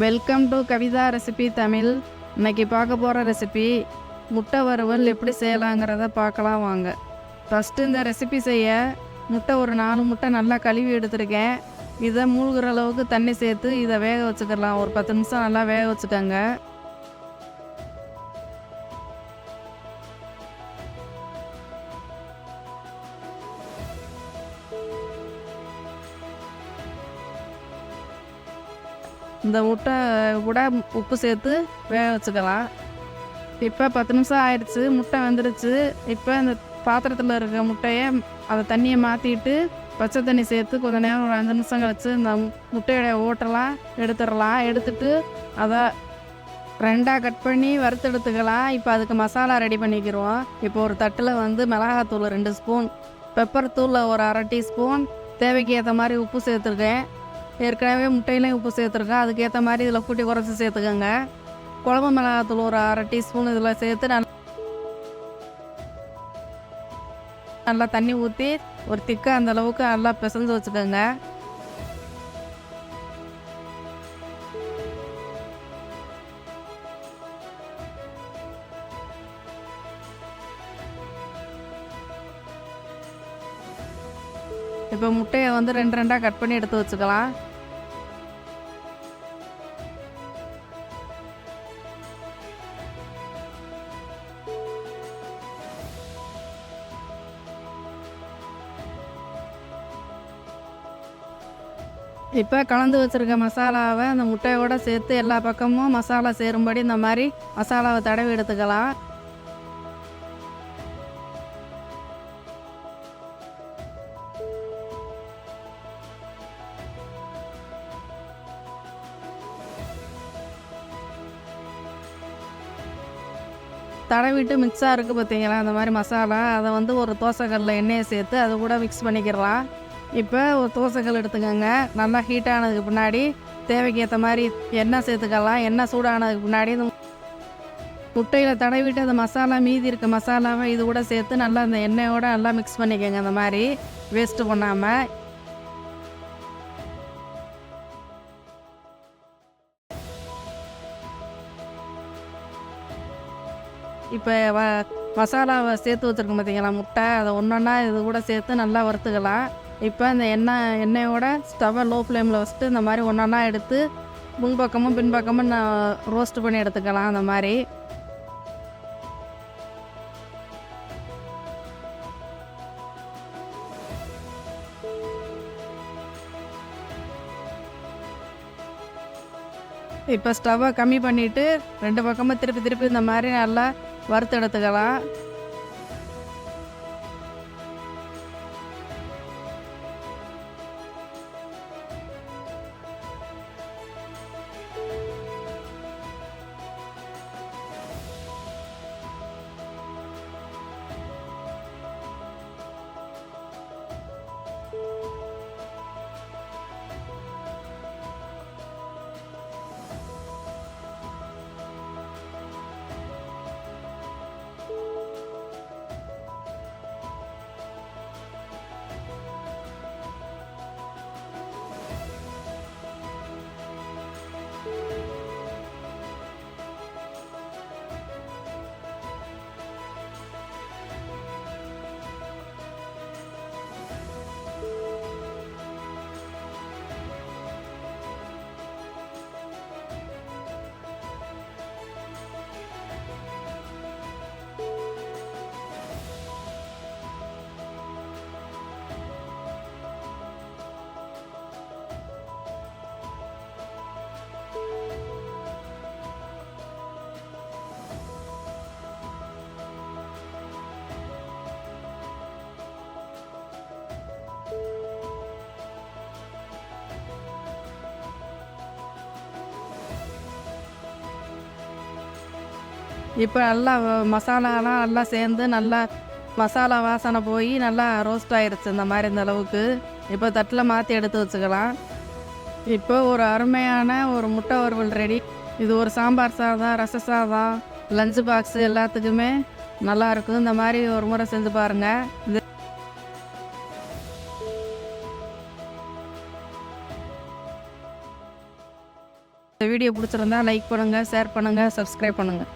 Welcome to Kavitha recipe Tamil. இன்னைக்கு பார்க்க போகிற ரெசிபி முட்டை வறுவல் எப்படி செய்யலாங்கிறத பார்க்கலாம் வாங்க. ஃபஸ்ட்டு இந்த ரெசிபி செய்ய முட்டை ஒரு 4 முட்டை நல்லா கழுவி எடுத்துருக்கேன். இதை மூழ்கிற அளவுக்கு தண்ணி சேர்த்து இதை வேக வச்சுக்கலாம். ஒரு 10 நிமிஷம் நல்லா வேக வச்சுக்கோங்க. இந்த முட்டை கூட உப்பு சேர்த்து வேக வச்சுக்கலாம். இப்போ 10 நிமிஷம் ஆயிடுச்சு, முட்டை வெந்துருச்சு. இப்போ இந்த பாத்திரத்தில் இருக்க முட்டையை அதை தண்ணியை மாற்றிட்டு பச்சை தண்ணி சேர்த்து கொஞ்சம் நேரம் ஒரு 5 நிமிஷம் கழிச்சு இந்த முட்டையோட ஓட்டெல்லாம் எடுத்துடலாம். எடுத்துட்டு அதை 2ஆக கட் பண்ணி வறுத்து எடுத்துக்கலாம். இப்போ அதுக்கு மசாலா ரெடி பண்ணிக்கிடுவோம். இப்போ ஒரு தட்டில் மிளகாத்தூள் 2 ஸ்பூன், பெப்பர் தூள் ஒரு 1/2 டீஸ்பூன், தேவைக்கு ஏற்ற மாதிரி உப்பு சேர்த்துருக்கேன். ஏற்கனவே முட்டையிலையும் உப்பு சேர்த்துருக்கேன், அதுக்கேற்ற மாதிரி இதில் கூட்டி குறைச்சி சேர்த்துக்கோங்க. குழம்பு மிளகாத்தூள் ஒரு 1/2 டீஸ்பூன் இதில் சேர்த்து நல்லா தண்ணி ஊற்றி ஒரு திக்காக அந்த அளவுக்கு நல்லா பிசைஞ்சு வச்சுக்கோங்க. இப்போ முட்டையை 2 கட் பண்ணி எடுத்து வச்சுக்கலாம். இப்போ கலந்து வச்சுருக்க மசாலாவை அந்த முட்டையோடு சேர்த்து எல்லா பக்கமும் மசாலா சேரும்படி இந்த மாதிரி மசாலாவை தடவி எடுத்துக்கலாம். தடவிட்டு மிக்ஸாக இருக்குது பார்த்தீங்களா, அந்த மாதிரி மசாலா அதை ஒரு தோசைக்கல்லில் எண்ணெயை சேர்த்து அது கூட மிக்ஸ் பண்ணிக்கிடலாம். இப்போ ஒரு தோசைக்கல் எடுத்துக்கோங்க. நல்லா ஹீட் ஆனதுக்கு பின்னாடி தேவைக்கு ஏற்ற மாதிரி எண்ணெய் சேர்த்துக்கலாம். எண்ணெய் சூடானதுக்கு பின்னாடி இந்த முட்டையில் தடவிட்டு அந்த மசாலா மீதி இருக்க மசாலாவை இது கூட சேர்த்து நல்லா அந்த எண்ணெயோடு நல்லா மிக்ஸ் பண்ணிக்கோங்க. அந்த மாதிரி வேஸ்ட்டு பண்ணாமல். இப்போ மசாலாவை சேர்த்து வச்சுருக்கோம் பார்த்தீங்களா முட்டை, அதை ஒன்றா இது கூட சேர்த்து நல்லா வறுத்துக்கலாம். இப்போ இந்த எண்ணெயோட ஸ்டவ்வை லோ ஃப்ளேமில் வச்சுட்டு இந்த மாதிரி ஒன்றா எடுத்து முன்பக்கமும் பின்பக்கமும் ரோஸ்ட் பண்ணி எடுத்துக்கலாம். அந்த மாதிரி இப்போ ஸ்டவ்வை கம்மி பண்ணிவிட்டு 2 பக்கமும் திருப்பி இந்த மாதிரி நல்லா வறுத்து எடுத்துக்கலாம். இப்போ நல்லா மசாலாலாம் நல்லா சேர்ந்து நல்லா மசாலா வாசனை போய் நல்லா ரோஸ்ட் ஆகிடுச்சு. இந்த மாதிரி இந்த அளவுக்கு இப்போ தட்டில் மாற்றி எடுத்து வச்சுக்கலாம். இப்போ ஒரு அருமையான ஒரு முட்டை வறுவல் ரெடி. இது ஒரு சாம்பார் சாதம், ரச சாதம், லஞ்சு பாக்ஸு எல்லாத்துக்குமே நல்லாயிருக்கும். இந்த மாதிரி ஒரு முறை செஞ்சு பாருங்கள். இந்த வீடியோ பிடிச்சிருந்தா லைக் பண்ணுங்கள், ஷேர் பண்ணுங்கள், சப்ஸ்கிரைப் பண்ணுங்கள்.